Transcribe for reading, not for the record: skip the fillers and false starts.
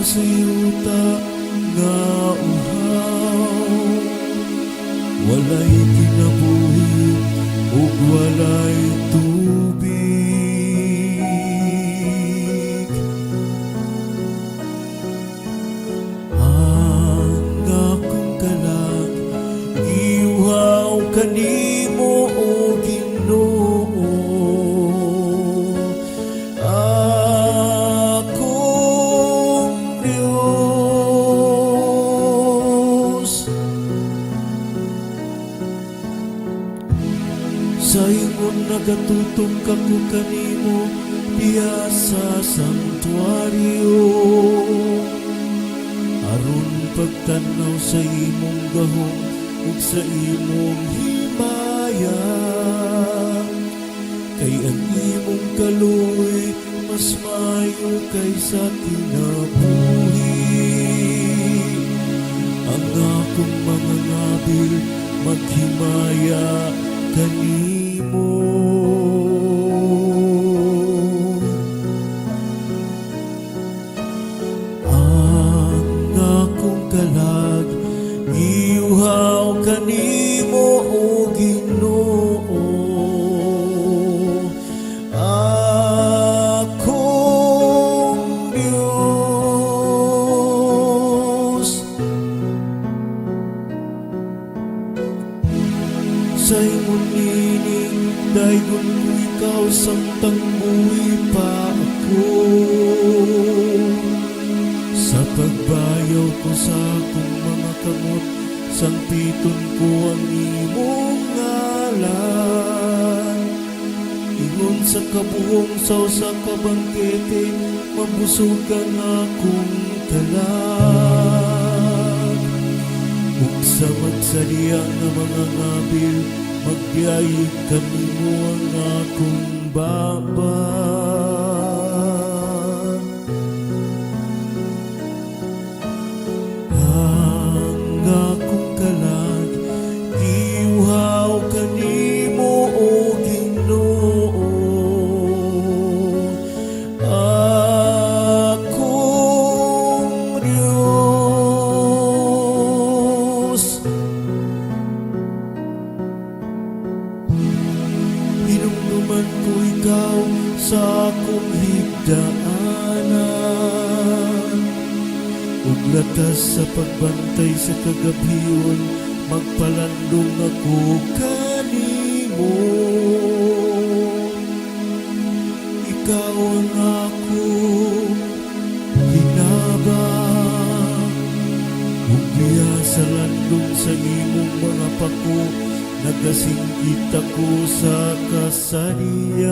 sa yuta nga uhaw, walay kinabuhi ug walay tubig. Ang akong kalag giuhaw kanimo o Ginoo, akong Diyos. Sa ingon nagatutong kako kanimo diha sa santuaryo, aron pagtanaw sa imong gahom ug sa imong himaya. Kay ang imong kaluoy mas maayo kaysa kinabuhi. Ang akong mga ngabil maghimaya kanimo. Ang akong kalag giuhaw kanimo o Ginoo, akong Diyos. Sa imong nining daygon ko ikaw samtang buhi pa ako, sa pagbayaw ko sa akong mga kamot sangpiton ko ang imong ngalan. Ingon sa kabuhong sa kabangkete mabusog ang akong kalag. Ug sa magsaliya nga mga ngabil magbiyayi kami mo ang akong baba. Ang akong kalag giuhaw kanimo o Ginoo, akong Diyos. Hinumduman ko ikaw sa akong higdaanan, ug latas sa pagbantay sa kagabiyon magpalandong ako kanimo. Ikaw ang akong hinabang, ug diha sa landong sa imong mga pako nagasingkit ako sa kasarian.